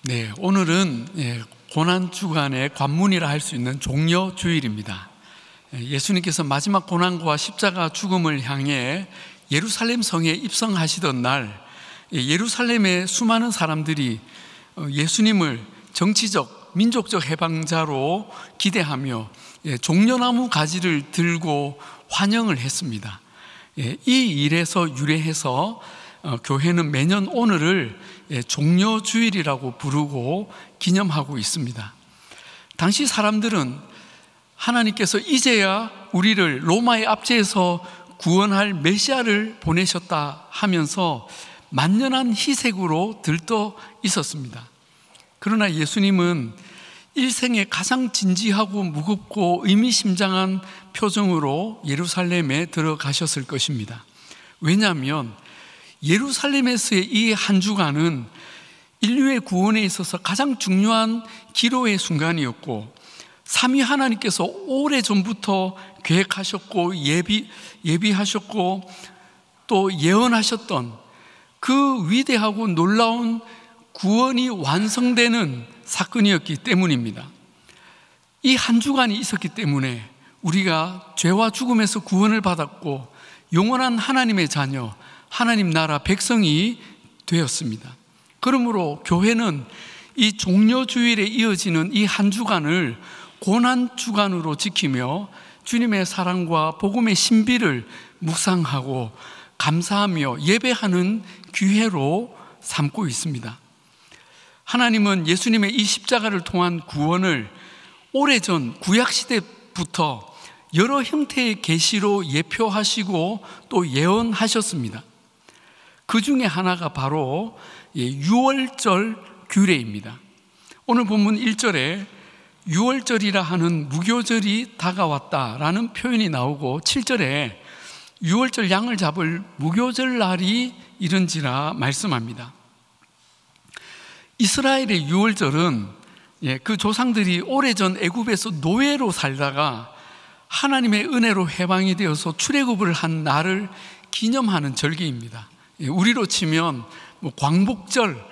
네, 오늘은 고난주간의 관문이라 할 수 있는 종려주일입니다. 예수님께서 마지막 고난과 십자가 죽음을 향해 예루살렘 성에 입성하시던 날, 예루살렘의 수많은 사람들이 예수님을 정치적, 민족적 해방자로 기대하며 종려나무 가지를 들고 환영을 했습니다. 이 일에서 유래해서 교회는 매년 오늘을 종려주일이라고 부르고 기념하고 있습니다. 당시 사람들은 하나님께서 이제야 우리를 로마의 압제에서 구원할 메시아를 보내셨다 하면서 만연한 희색으로 들떠 있었습니다. 그러나 예수님은 일생에 가장 진지하고 무겁고 의미심장한 표정으로 예루살렘에 들어가셨을 것입니다. 왜냐하면 예루살렘에서의 이 한 주간은 인류의 구원에 있어서 가장 중요한 기로의 순간이었고, 삼위 하나님께서 오래전부터 계획하셨고 예비하셨고 또 예언하셨던 그 위대하고 놀라운 구원이 완성되는 사건이었기 때문입니다. 이 한 주간이 있었기 때문에 우리가 죄와 죽음에서 구원을 받았고 영원한 하나님의 자녀, 하나님 나라 백성이 되었습니다. 그러므로 교회는 이 종려주일에 이어지는 이 한 주간을 고난주간으로 지키며 주님의 사랑과 복음의 신비를 묵상하고 감사하며 예배하는 기회로 삼고 있습니다. 하나님은 예수님의 이 십자가를 통한 구원을 오래전 구약시대부터 여러 형태의 계시로 예표하시고 또 예언하셨습니다. 그 중에 하나가 바로 유월절 규례입니다. 오늘 본문 1절에 유월절이라 하는 무교절이 다가왔다라는 표현이 나오고 7절에 유월절 양을 잡을 무교절 날이 이른지라 말씀합니다. 이스라엘의 유월절은 그 조상들이 오래전 애굽에서 노예로 살다가 하나님의 은혜로 해방이 되어서 출애굽을 한 날을 기념하는 절기입니다. 우리로 치면 광복절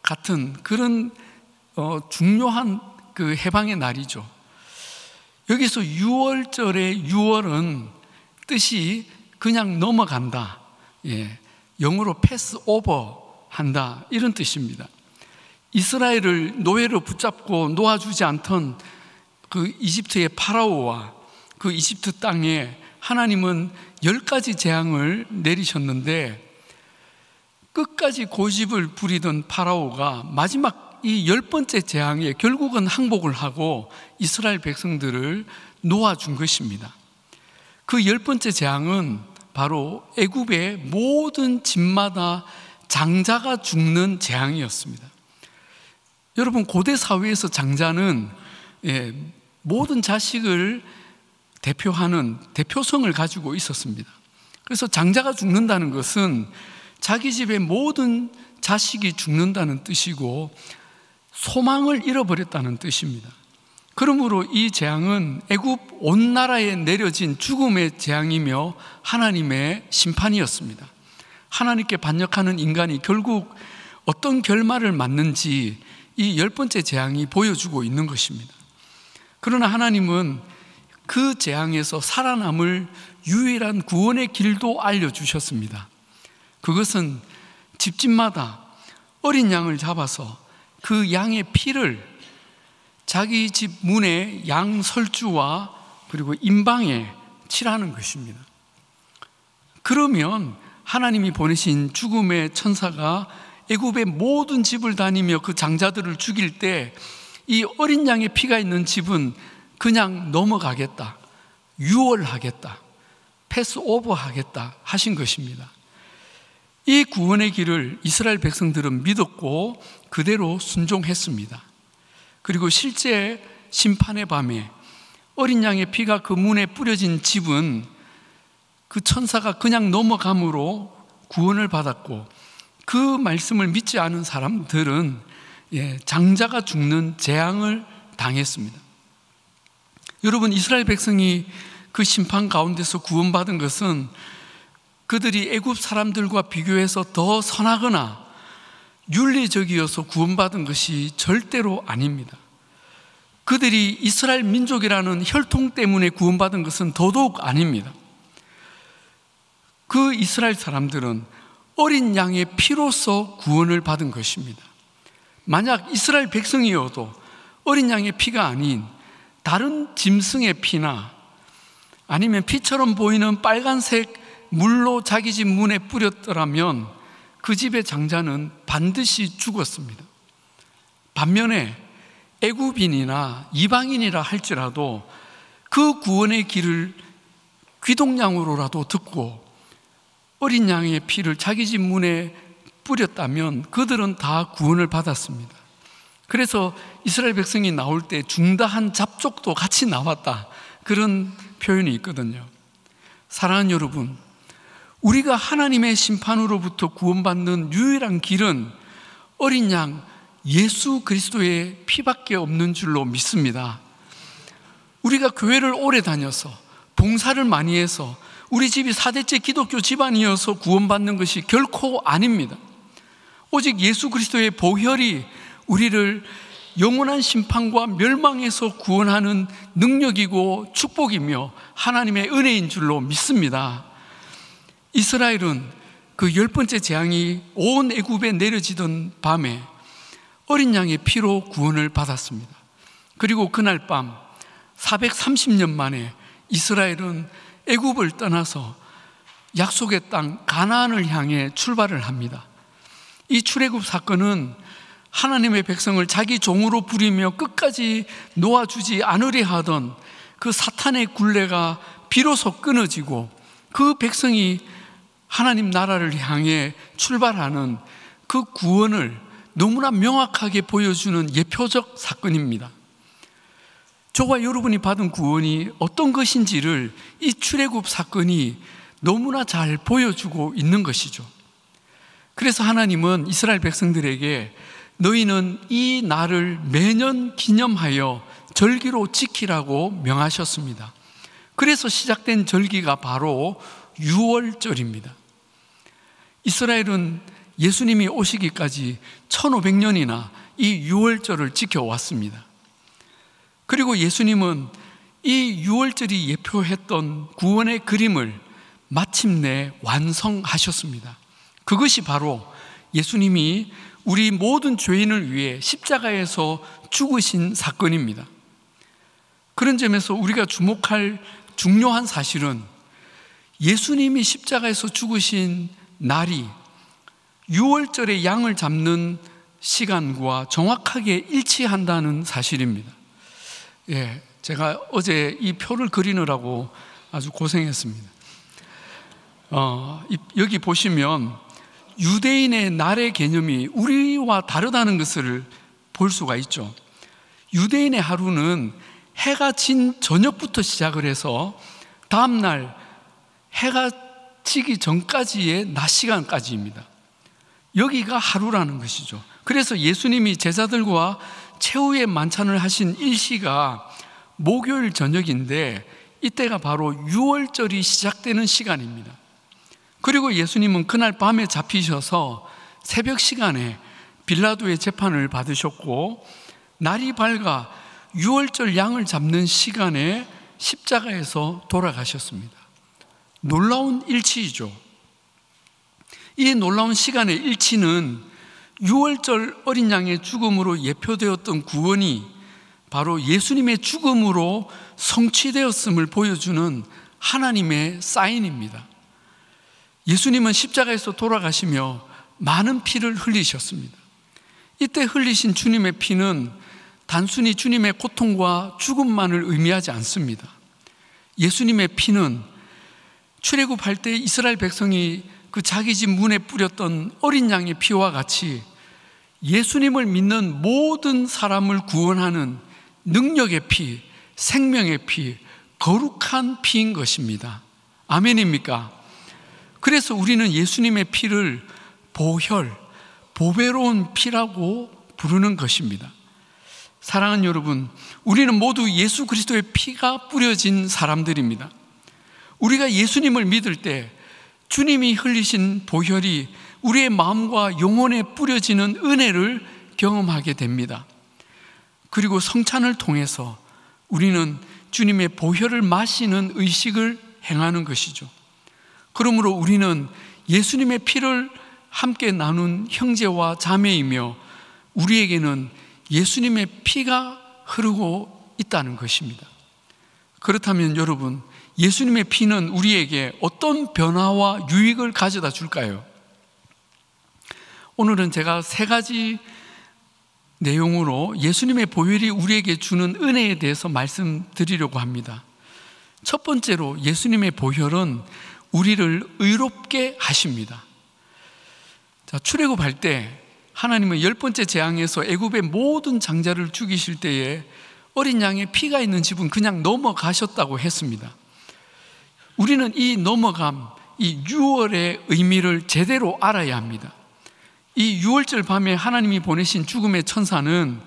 같은 그런 중요한 그 해방의 날이죠. 여기서 유월절의 유월은 뜻이 그냥 넘어간다, 영어로 패스 오버 한다, 이런 뜻입니다. 이스라엘을 노예로 붙잡고 놓아주지 않던 그 이집트의 파라오와 그 이집트 땅에 하나님은 10가지 재앙을 내리셨는데 끝까지 고집을 부리던 파라오가 마지막 이 10번째 재앙에 결국은 항복을 하고 이스라엘 백성들을 놓아준 것입니다. 그 10번째 재앙은 바로 애굽의 모든 집마다 장자가 죽는 재앙이었습니다. 여러분, 고대 사회에서 장자는 모든 자식을 대표하는 대표성을 가지고 있었습니다. 그래서 장자가 죽는다는 것은 자기 집의 모든 자식이 죽는다는 뜻이고 소망을 잃어버렸다는 뜻입니다. 그러므로 이 재앙은 애굽 온 나라에 내려진 죽음의 재앙이며 하나님의 심판이었습니다. 하나님께 반역하는 인간이 결국 어떤 결말을 맞는지 이 10번째 재앙이 보여주고 있는 것입니다. 그러나 하나님은 그 재앙에서 살아남을 유일한 구원의 길도 알려주셨습니다. 그것은 집집마다 어린 양을 잡아서 그 양의 피를 자기 집 문에 양 설주와 그리고 임방에 칠하는 것입니다. 그러면 하나님이 보내신 죽음의 천사가 애굽의 모든 집을 다니며 그 장자들을 죽일 때 이 어린 양의 피가 있는 집은 그냥 넘어가겠다, 유월하겠다, 패스오버 하겠다 하신 것입니다. 이 구원의 길을 이스라엘 백성들은 믿었고 그대로 순종했습니다. 그리고 실제 심판의 밤에 어린 양의 피가 그 문에 뿌려진 집은 그 천사가 그냥 넘어감으로 구원을 받았고, 그 말씀을 믿지 않은 사람들은 장자가 죽는 재앙을 당했습니다. 여러분, 이스라엘 백성이 그 심판 가운데서 구원받은 것은 그들이 애굽 사람들과 비교해서 더 선하거나 윤리적이어서 구원받은 것이 절대로 아닙니다. 그들이 이스라엘 민족이라는 혈통 때문에 구원받은 것은 더더욱 아닙니다. 그 이스라엘 사람들은 어린 양의 피로서 구원을 받은 것입니다. 만약 이스라엘 백성이어도 어린 양의 피가 아닌 다른 짐승의 피나 아니면 피처럼 보이는 빨간색 물로 자기 집 문에 뿌렸더라면 그 집의 장자는 반드시 죽었습니다. 반면에 애굽인이나 이방인이라 할지라도 그 구원의 길을 귀동냥으로라도 듣고 어린 양의 피를 자기 집 문에 뿌렸다면 그들은 다 구원을 받았습니다. 그래서 이스라엘 백성이 나올 때 중다한 잡족도 같이 나왔다, 그런 표현이 있거든요. 사랑하는 여러분, 우리가 하나님의 심판으로부터 구원받는 유일한 길은 어린 양 예수 그리스도의 피밖에 없는 줄로 믿습니다. 우리가 교회를 오래 다녀서 봉사를 많이 해서 우리 집이 4대째 기독교 집안이어서 구원받는 것이 결코 아닙니다. 오직 예수 그리스도의 보혈이 우리를 영원한 심판과 멸망에서 구원하는 능력이고 축복이며 하나님의 은혜인 줄로 믿습니다. 이스라엘은 그 10번째 재앙이 온 애굽에 내려지던 밤에 어린 양의 피로 구원을 받았습니다. 그리고 그날 밤 430년 만에 이스라엘은 애굽을 떠나서 약속의 땅 가나안을 향해 출발을 합니다. 이 출애굽 사건은 하나님의 백성을 자기 종으로 부리며 끝까지 놓아주지 않으려 하던 그 사탄의 굴레가 비로소 끊어지고 그 백성이 하나님 나라를 향해 출발하는 그 구원을 너무나 명확하게 보여주는 예표적 사건입니다. 저와 여러분이 받은 구원이 어떤 것인지를 이 출애굽 사건이 너무나 잘 보여주고 있는 것이죠. 그래서 하나님은 이스라엘 백성들에게 너희는 이 날을 매년 기념하여 절기로 지키라고 명하셨습니다. 그래서 시작된 절기가 바로 유월절입니다. 이스라엘은 예수님이 오시기까지 1500년이나 이 유월절을 지켜왔습니다. 그리고 예수님은 이 유월절이 예표했던 구원의 그림을 마침내 완성하셨습니다. 그것이 바로 예수님이 우리 모든 죄인을 위해 십자가에서 죽으신 사건입니다. 그런 점에서 우리가 주목할 중요한 사실은 예수님이 십자가에서 죽으신 날이 유월절의 양을 잡는 시간과 정확하게 일치한다는 사실입니다. 제가 어제 이 표를 그리느라고 아주 고생했습니다. 여기 보시면 유대인의 날의 개념이 우리와 다르다는 것을 볼 수가 있죠. 유대인의 하루는 해가 진 저녁부터 시작을 해서 다음날 해가 지기 전까지의 낮 시간까지입니다. 여기가 하루라는 것이죠. 그래서 예수님이 제자들과 최후의 만찬을 하신 일시가 목요일 저녁인데 이때가 바로 유월절이 시작되는 시간입니다. 그리고 예수님은 그날 밤에 잡히셔서 새벽 시간에 빌라도의 재판을 받으셨고 날이 밝아 유월절 양을 잡는 시간에 십자가에서 돌아가셨습니다. 놀라운 일치이죠. 이 놀라운 시간의 일치는 유월절 어린 양의 죽음으로 예표되었던 구원이 바로 예수님의 죽음으로 성취되었음을 보여주는 하나님의 사인입니다. 예수님은 십자가에서 돌아가시며 많은 피를 흘리셨습니다. 이때 흘리신 주님의 피는 단순히 주님의 고통과 죽음만을 의미하지 않습니다. 예수님의 피는 출애굽할 때 이스라엘 백성이 그 자기 집 문에 뿌렸던 어린 양의 피와 같이 예수님을 믿는 모든 사람을 구원하는 능력의 피, 생명의 피, 거룩한 피인 것입니다. 아멘입니까? 그래서 우리는 예수님의 피를 보혈, 보배로운 피라고 부르는 것입니다. 사랑하는 여러분, 우리는 모두 예수 그리스도의 피가 뿌려진 사람들입니다. 우리가 예수님을 믿을 때 주님이 흘리신 보혈이 우리의 마음과 영혼에 뿌려지는 은혜를 경험하게 됩니다. 그리고 성찬을 통해서 우리는 주님의 보혈을 마시는 의식을 행하는 것이죠. 그러므로 우리는 예수님의 피를 함께 나눈 형제와 자매이며 우리에게는 예수님의 피가 흐르고 있다는 것입니다. 그렇다면 여러분, 예수님의 피는 우리에게 어떤 변화와 유익을 가져다 줄까요? 오늘은 제가 3가지 내용으로 예수님의 보혈이 우리에게 주는 은혜에 대해서 말씀드리려고 합니다. 첫 번째로 예수님의 보혈은 우리를 의롭게 하십니다. 자, 출애굽할 때 하나님은 10번째 재앙에서 애굽의 모든 장자를 죽이실 때에 어린 양의 피가 있는 집은 그냥 넘어가셨다고 했습니다. 우리는 이 넘어감, 이 유월의 의미를 제대로 알아야 합니다. 이 유월절 밤에 하나님이 보내신 죽음의 천사는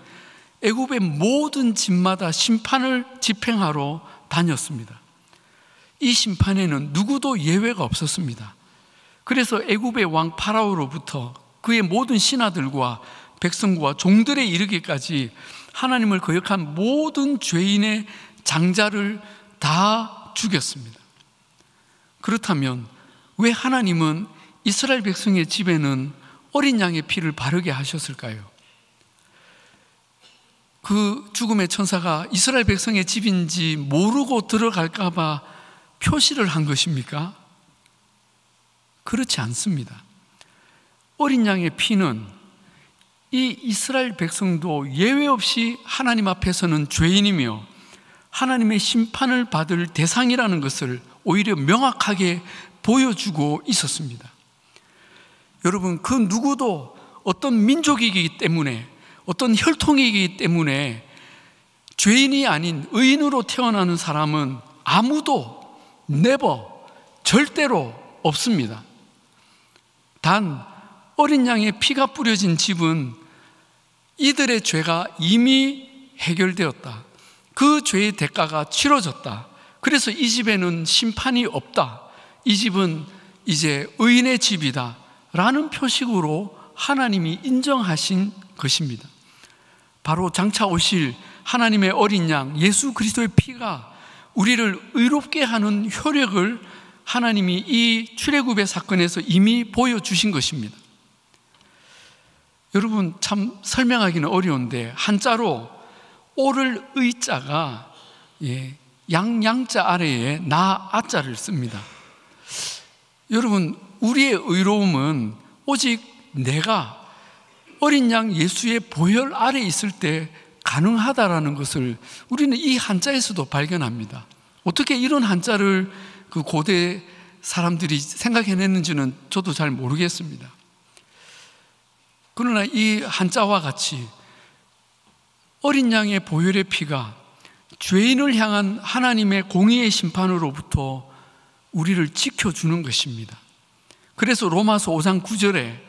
애굽의 모든 집마다 심판을 집행하러 다녔습니다. 이 심판에는 누구도 예외가 없었습니다. 그래서 애굽의 왕 파라오로부터 그의 모든 신하들과 백성과 종들에 이르기까지 하나님을 거역한 모든 죄인의 장자를 다 죽였습니다. 그렇다면 왜 하나님은 이스라엘 백성의 집에는 어린 양의 피를 바르게 하셨을까요? 그 죽음의 천사가 이스라엘 백성의 집인지 모르고 들어갈까 봐 표시를 한 것입니까? 그렇지 않습니다. 어린 양의 피는 이 이스라엘 백성도 예외 없이 하나님 앞에서는 죄인이며 하나님의 심판을 받을 대상이라는 것을 오히려 명확하게 보여주고 있었습니다. 여러분, 그 누구도 어떤 민족이기 때문에, 어떤 혈통이기 때문에 죄인이 아닌 의인으로 태어나는 사람은 아무도 절대로 없습니다. 단 어린 양의 피가 뿌려진 집은 이들의 죄가 이미 해결되었다. 그 죄의 대가가 치러졌다. 그래서 이 집에는 심판이 없다. 이 집은 이제 의인의 집이다 라는 표식으로 하나님이 인정하신 것입니다. 바로 장차 오실 하나님의 어린 양 예수 그리스도의 피가 우리를 의롭게 하는 효력을 하나님이 이 출애굽의 사건에서 이미 보여주신 것입니다. 여러분, 참 설명하기는 어려운데 한자로 오를 의자가 양자 아래에 나 아자를 씁니다. 여러분, 우리의 의로움은 오직 내가 어린 양 예수의 보혈 아래 있을 때 가능하다라는 것을 우리는 이 한자에서도 발견합니다. 어떻게 이런 한자를 그 고대 사람들이 생각해냈는지는 저도 잘 모르겠습니다. 그러나 이 한자와 같이 어린 양의 보혈의 피가 죄인을 향한 하나님의 공의의 심판으로부터 우리를 지켜주는 것입니다. 그래서 로마서 5장 9절에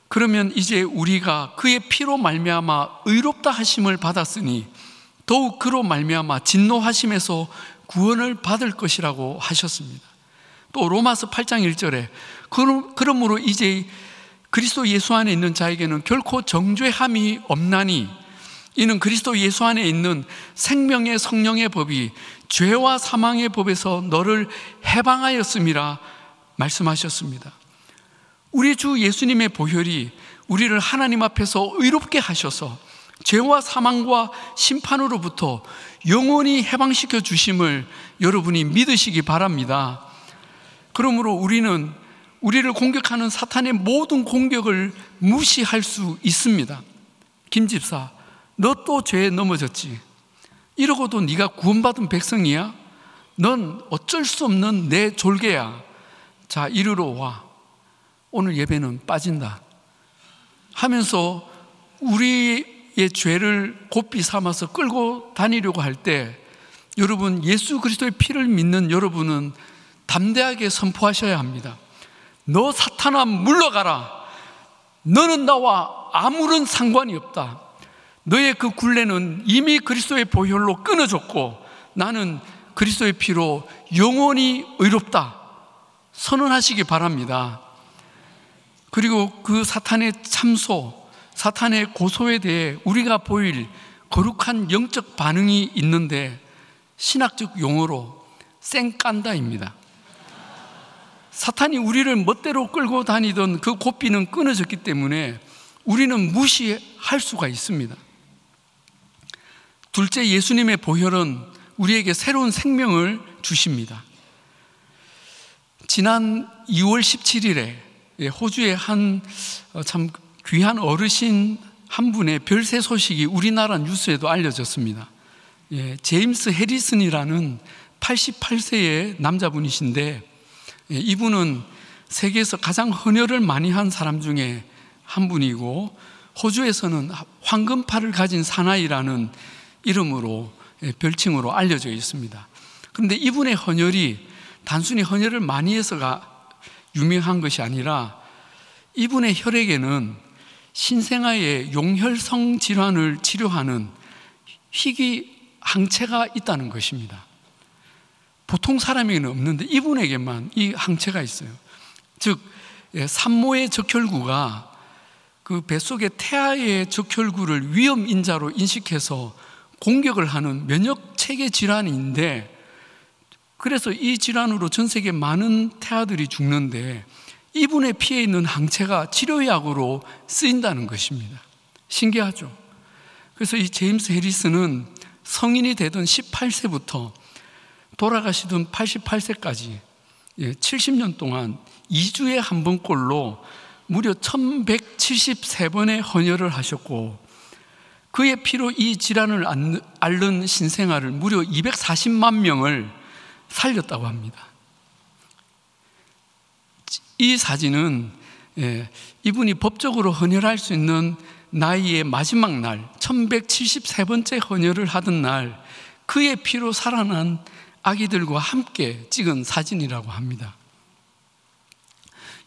그러면 이제 우리가 그의 피로 말미암아 의롭다 하심을 받았으니 더욱 그로 말미암아 진노하심에서 구원을 받을 것이라고 하셨습니다. 또 로마서 8장 1절에 그러므로 이제 그리스도 예수 안에 있는 자에게는 결코 정죄함이 없나니 이는 그리스도 예수 안에 있는 생명의 성령의 법이 죄와 사망의 법에서 너를 해방하였음이라 말씀하셨습니다. 우리 주 예수님의 보혈이 우리를 하나님 앞에서 의롭게 하셔서 죄와 사망과 심판으로부터 영원히 해방시켜 주심을 여러분이 믿으시기 바랍니다. 그러므로 우리는 우리를 공격하는 사탄의 모든 공격을 무시할 수 있습니다. 김 집사, 너 또 죄에 넘어졌지? 이러고도 네가 구원받은 백성이야? 넌 어쩔 수 없는 내 졸개야. 자, 이리로 와. 오늘 예배는 빠진다 하면서 우리의 죄를 곱비 삼아서 끌고 다니려고 할 때 여러분, 예수 그리스도의 피를 믿는 여러분은 담대하게 선포하셔야 합니다. 너 사탄아 물러가라. 너는 나와 아무런 상관이 없다. 너의 그 굴레는 이미 그리스도의 보혈로 끊어졌고 나는 그리스도의 피로 영원히 의롭다 선언하시기 바랍니다. 그리고 그 사탄의 참소, 사탄의 고소에 대해 우리가 보일 거룩한 영적 반응이 있는데 신학적 용어로 쌩깐다입니다. 사탄이 우리를 멋대로 끌고 다니던 그 고삐는 끊어졌기 때문에 우리는 무시할 수가 있습니다. 둘째, 예수님의 보혈은 우리에게 새로운 생명을 주십니다. 지난 2월 17일에 호주의 한 참 귀한 어르신 한 분의 별세 소식이 우리나라 뉴스에도 알려졌습니다. 제임스 해리슨이라는 88세의 남자분이신데, 이분은 세계에서 가장 헌혈을 많이 한 사람 중에 한 분이고, 호주에서는 황금팔을 가진 사나이라는 이름으로, 별칭으로 알려져 있습니다. 그런데 이분의 헌혈이 단순히 헌혈을 많이 해서가 유명한 것이 아니라 이분의 혈액에는 신생아의 용혈성 질환을 치료하는 희귀 항체가 있다는 것입니다. 보통 사람에게는 없는데 이분에게만 이 항체가 있어요. 즉, 산모의 적혈구가 그 뱃속의 태아의 적혈구를 위험 인자로 인식해서 공격을 하는 면역 체계 질환인데, 그래서 이 질환으로 전 세계 많은 태아들이 죽는데 이분의 피에 있는 항체가 치료약으로 쓰인다는 것입니다. 신기하죠? 그래서 이 제임스 해리슨은 성인이 되던 18세부터 돌아가시던 88세까지 70년 동안 2주에 한 번꼴로 무려 1173번의 헌혈을 하셨고, 그의 피로 이 질환을 앓는 신생아를 무려 240만 명을 살렸다고 합니다. 이 사진은 이분이 법적으로 헌혈할 수 있는 나이의 마지막 날, 1173번째 헌혈을 하던 날 그의 피로 살아난 아기들과 함께 찍은 사진이라고 합니다.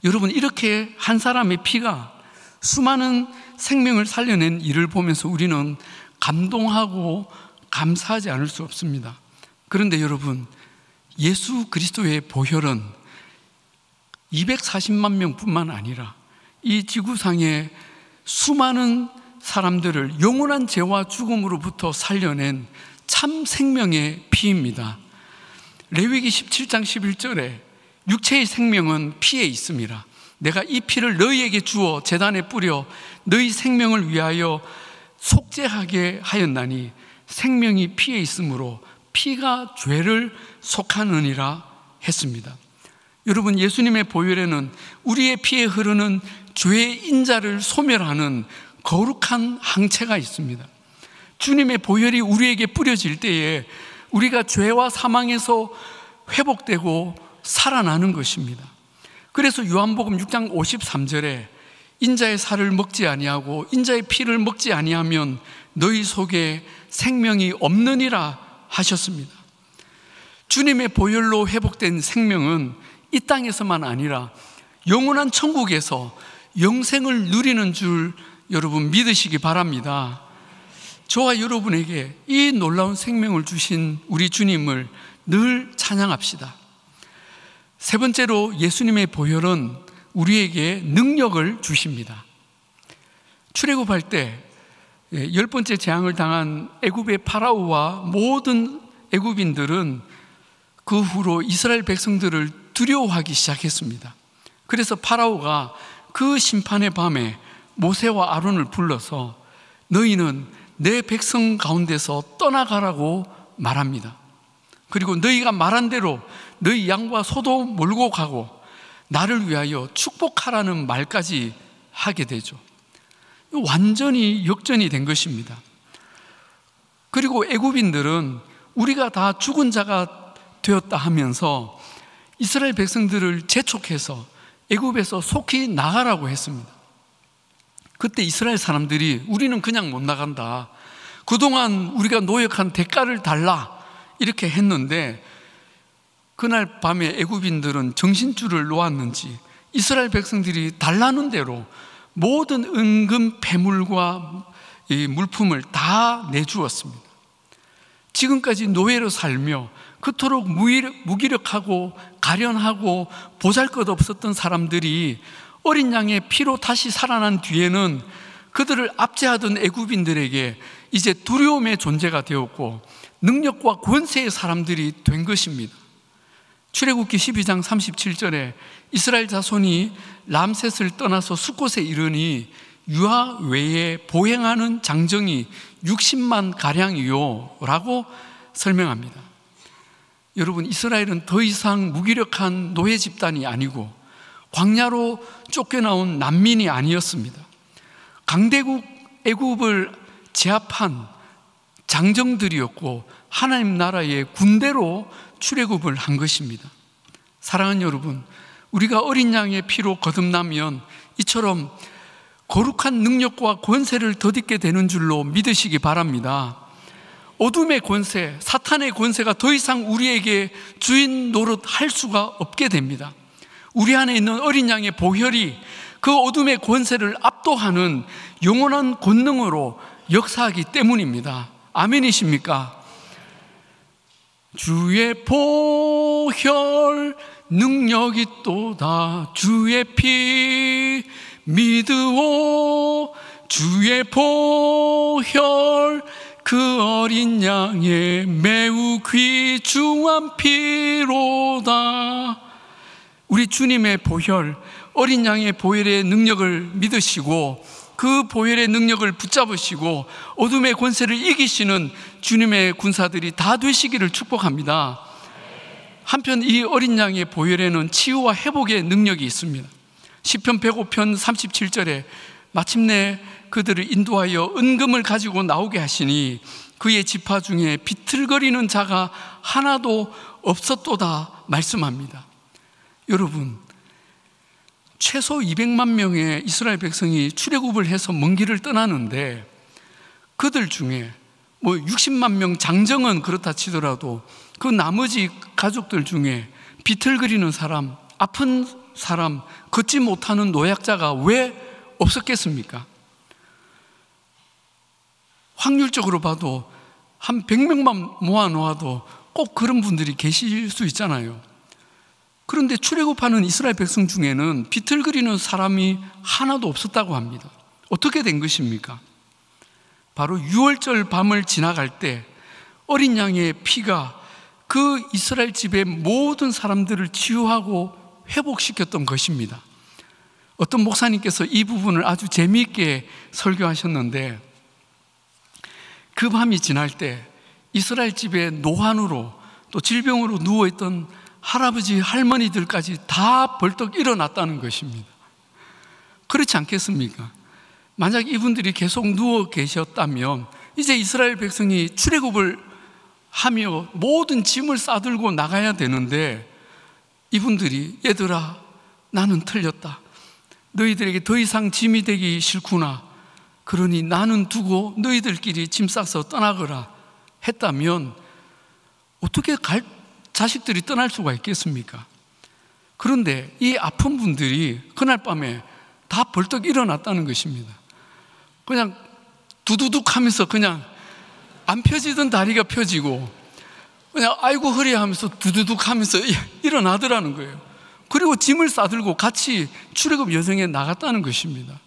여러분, 이렇게 한 사람의 피가 수많은 생명을 살려낸 일을 보면서 우리는 감동하고 감사하지 않을 수 없습니다. 그런데 여러분, 예수 그리스도의 보혈은 240만 명뿐만 아니라 이 지구상의 수많은 사람들을 영원한 죄와 죽음으로부터 살려낸 참 생명의 피입니다. 레위기 17장 11절에 육체의 생명은 피에 있습니다. 내가 이 피를 너희에게 주어 제단에 뿌려 너희 생명을 위하여 속죄하게 하였나니 생명이 피에 있으므로 피가 죄를 속하느니라 했습니다. 여러분, 예수님의 보혈에는 우리의 피에 흐르는 죄의 인자를 소멸하는 거룩한 항체가 있습니다. 주님의 보혈이 우리에게 뿌려질 때에 우리가 죄와 사망에서 회복되고 살아나는 것입니다. 그래서 요한복음 6장 53절에 인자의 살을 먹지 아니하고 인자의 피를 먹지 아니하면 너희 속에 생명이 없느니라 하셨습니다. 주님의 보혈로 회복된 생명은 이 땅에서만 아니라 영원한 천국에서 영생을 누리는 줄 여러분 믿으시기 바랍니다. 저와 여러분에게 이 놀라운 생명을 주신 우리 주님을 늘 찬양합시다. 세 번째로, 예수님의 보혈은 우리에게 능력을 주십니다. 출애굽할 때 10번째 재앙을 당한 애굽의 파라오와 모든 애굽인들은 그 후로 이스라엘 백성들을 두려워하기 시작했습니다. 그래서 파라오가 그 심판의 밤에 모세와 아론을 불러서 너희는 내 백성 가운데서 떠나가라고 말합니다. 그리고 너희가 말한 대로 너희 양과 소도 몰고 가고 나를 위하여 축복하라는 말까지 하게 되죠. 완전히 역전이 된 것입니다. 그리고 애굽인들은 우리가 다 죽은 자가 되었다 하면서 이스라엘 백성들을 재촉해서 애굽에서 속히 나가라고 했습니다. 그때 이스라엘 사람들이 우리는 그냥 못 나간다, 그동안 우리가 노역한 대가를 달라, 이렇게 했는데 그날 밤에 애굽인들은 정신줄을 놓았는지 이스라엘 백성들이 달라는 대로 모든 은금 패물과 이 물품을 다 내주었습니다. 지금까지 노예로 살며 그토록 무기력하고 가련하고 보잘것없었던 사람들이 어린 양의 피로 다시 살아난 뒤에는 그들을 압제하던 애굽인들에게 이제 두려움의 존재가 되었고 능력과 권세의 사람들이 된 것입니다. 출애굽기 12장 37절에 이스라엘 자손이 람셋을 떠나서 숫곳에 이르니 유아 외에 보행하는 장정이 60만 가량이요 라고 설명합니다. 여러분, 이스라엘은 더 이상 무기력한 노예 집단이 아니고 광야로 쫓겨나온 난민이 아니었습니다. 강대국 애굽을 제압한 장정들이었고 하나님 나라의 군대로 출애굽을 한 것입니다. 사랑하는 여러분, 우리가 어린 양의 피로 거듭나면 이처럼 거룩한 능력과 권세를 덧입게 되는 줄로 믿으시기 바랍니다. 어둠의 권세, 사탄의 권세가 더 이상 우리에게 주인 노릇할 수가 없게 됩니다. 우리 안에 있는 어린 양의 보혈이 그 어둠의 권세를 압도하는 영원한 권능으로 역사하기 때문입니다. 아멘이십니까? 주의 보혈 능력이 또다 주의 피 믿으오 주의 보혈 그 어린 양의 매우 귀중한 피로다. 우리 주님의 보혈, 어린 양의 보혈의 능력을 믿으시고 그 보혈의 능력을 붙잡으시고 어둠의 권세를 이기시는 주님의 군사들이 다 되시기를 축복합니다. 한편 이 어린 양의 보혈에는 치유와 회복의 능력이 있습니다. 시편 105편 37절에 마침내 그들을 인도하여 은금을 가지고 나오게 하시니 그의 지파 중에 비틀거리는 자가 하나도 없었도다 말씀합니다. 여러분, 최소 200만 명의 이스라엘 백성이 출애굽을 해서 먼 길을 떠나는데 그들 중에 60만 명 장정은 그렇다 치더라도 그 나머지 가족들 중에 비틀거리는 사람, 아픈 사람, 걷지 못하는 노약자가 왜 없었겠습니까? 확률적으로 봐도 한 100명만 모아놓아도 꼭 그런 분들이 계실 수 있잖아요. 그런데 출애굽하는 이스라엘 백성 중에는 비틀거리는 사람이 하나도 없었다고 합니다. 어떻게 된 것입니까? 바로 유월절 밤을 지나갈 때 어린 양의 피가 그 이스라엘 집의 모든 사람들을 치유하고 회복시켰던 것입니다. 어떤 목사님께서 이 부분을 아주 재미있게 설교하셨는데 그 밤이 지날 때 이스라엘 집의 노환으로 또 질병으로 누워있던 할아버지, 할머니들까지 다 벌떡 일어났다는 것입니다. 그렇지 않겠습니까? 만약 이분들이 계속 누워 계셨다면 이제 이스라엘 백성이 출애굽을 하며 모든 짐을 싸들고 나가야 되는데 이분들이 얘들아 나는 틀렸다. 너희들에게 더 이상 짐이 되기 싫구나. 그러니 나는 두고 너희들끼리 짐 싸서 떠나거라 했다면 어떻게 자식들이 떠날 수가 있겠습니까? 그런데 이 아픈 분들이 그날 밤에 다 벌떡 일어났다는 것입니다. 그냥 두두둑 하면서 그냥 안 펴지던 다리가 펴지고 그냥 아이고 허리 하면서 두두둑 하면서 일어나더라는 거예요. 그리고 짐을 싸들고 같이 출애굽 여정에 나갔다는 것입니다.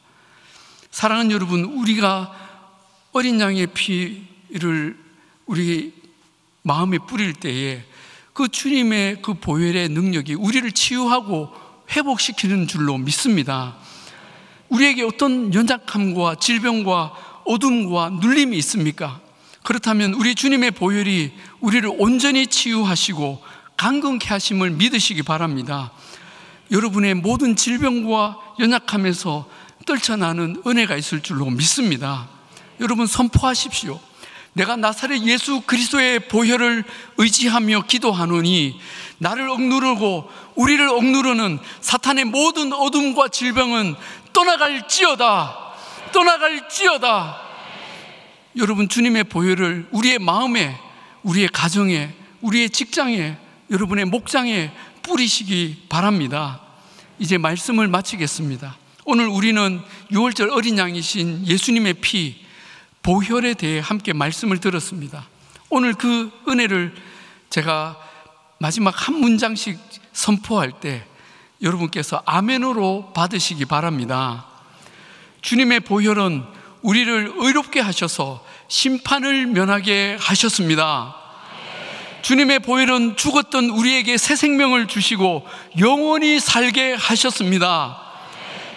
사랑하는 여러분, 우리가 어린 양의 피를 우리 마음에 뿌릴 때에 그 주님의 그 보혈의 능력이 우리를 치유하고 회복시키는 줄로 믿습니다. 우리에게 어떤 연약함과 질병과 어둠과 눌림이 있습니까? 그렇다면 우리 주님의 보혈이 우리를 온전히 치유하시고 강건케 하심을 믿으시기 바랍니다. 여러분의 모든 질병과 연약함에서 떨쳐나는 은혜가 있을 줄로 믿습니다. 여러분 선포하십시오. 내가 나사렛 예수 그리스도의 보혈을 의지하며 기도하노니 나를 억누르고 우리를 억누르는 사탄의 모든 어둠과 질병은 떠나갈지어다. 떠나갈지어다. 여러분 주님의 보혈을 우리의 마음에, 우리의 가정에, 우리의 직장에, 여러분의 목장에 뿌리시기 바랍니다. 이제 말씀을 마치겠습니다. 오늘 우리는 유월절 어린 양이신 예수님의 피, 보혈에 대해 함께 말씀을 들었습니다. 오늘 그 은혜를 제가 마지막 한 문장씩 선포할 때 여러분께서 아멘으로 받으시기 바랍니다. 주님의 보혈은 우리를 의롭게 하셔서 심판을 면하게 하셨습니다. 주님의 보혈은 죽었던 우리에게 새 생명을 주시고 영원히 살게 하셨습니다.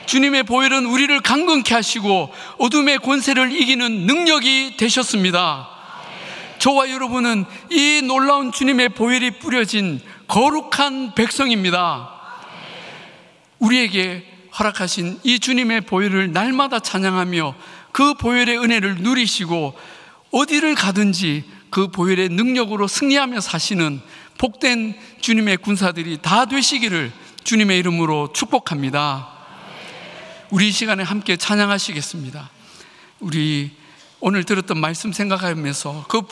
주님의 보혈은 우리를 강건케 하시고 어둠의 권세를 이기는 능력이 되셨습니다. 저와 여러분은 이 놀라운 주님의 보혈이 뿌려진 거룩한 백성입니다. 우리에게 허락하신 이 주님의 보혈을 날마다 찬양하며 그 보혈의 은혜를 누리시고 어디를 가든지 그 보혈의 능력으로 승리하며 사시는 복된 주님의 군사들이 다 되시기를 주님의 이름으로 축복합니다. 우리 이 시간에 함께 찬양하시겠습니다. 우리 오늘 들었던 말씀 생각하면서 그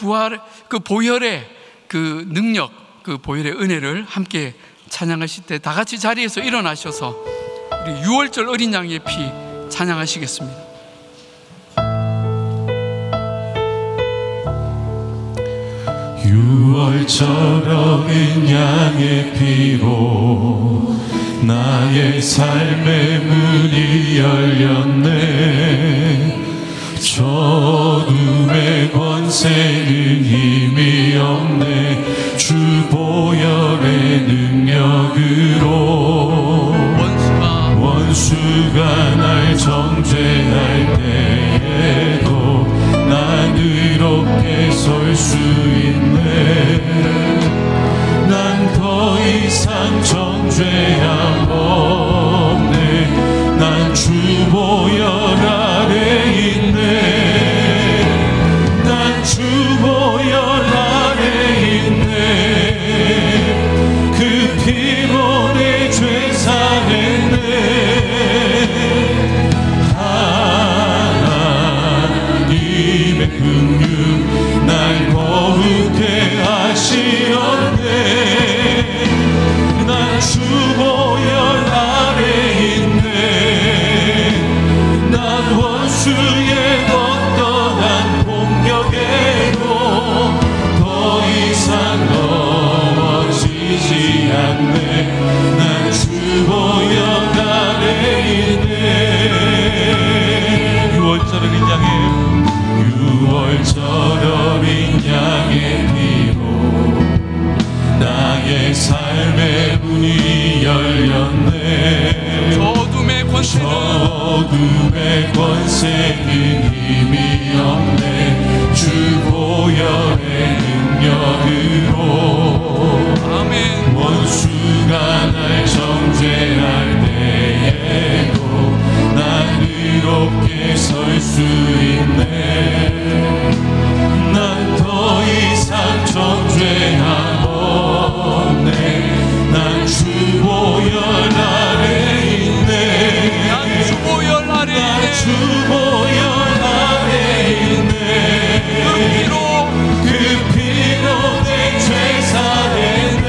보혈의 그 능력, 그 보혈의 은혜를 함께 찬양하실 때 다 같이 자리에서 일어나셔서 우리 6월절 어린 양의 피 찬양하시겠습니다. 유월절 어린 양의 피로 나의 삶의 문이 열렸네. 저 어둠의 권세는 힘이 없네. 주 보혈의 능력으로 원수가 날 정죄할 때에도 난 의롭게 설 수 있네. 난 더 이상 정죄함 없네. 난 주 보혈 아래 있네. 난 주 보혈 아래 있네. 그 피로 내 죄 사했네. 하나님의 긍휼 날 거룩해 하시었네. 난 주 보혈 아래 있네. 난 원수의 어떠한 공격에도 더 이상 넘어지지 않네. 난 주 보혈 아래 있네. 6월절 어린 양의 6월절 어린 양의 피로 나의 삶의 문이 열렸네. 저 어둠의 권세는 힘이 없네. 주 보혈의 능력으로 아멘. 원수가 날 정죄할 때에도 난 의롭게 설 수 있네. 난 더 이상 정죄함 없네. 난 주 보혈 아래 있네. 난 주 보혈 아래 있네. 주 보혈 아래 있네. 그 피로 내 죄 사했네.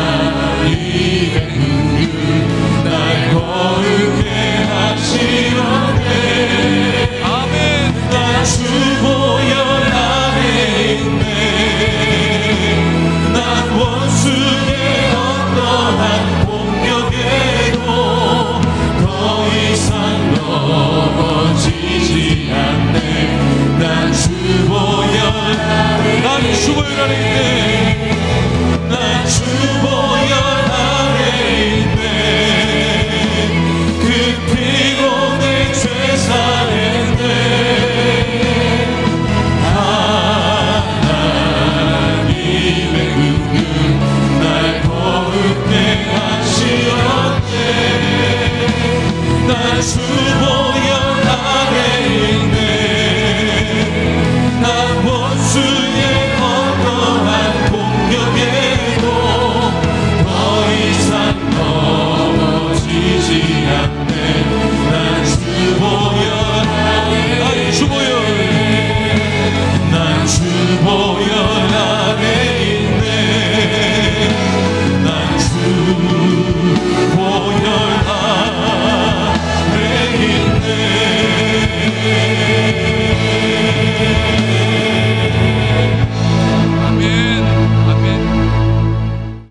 하나님의 긍휼 날 거룩해 하시었네. 아멘. 난 주 보혈 아래 있네. 난 원수의 어떠한 공격에도 더 이상 넘어지지 않네. 난 주 보혈 아래 있네. 난 주 보혈 아래 있네. 그 피로 내 죄 사했네. 하나님의 긍휼 날 거룩해 하시었네. 난 주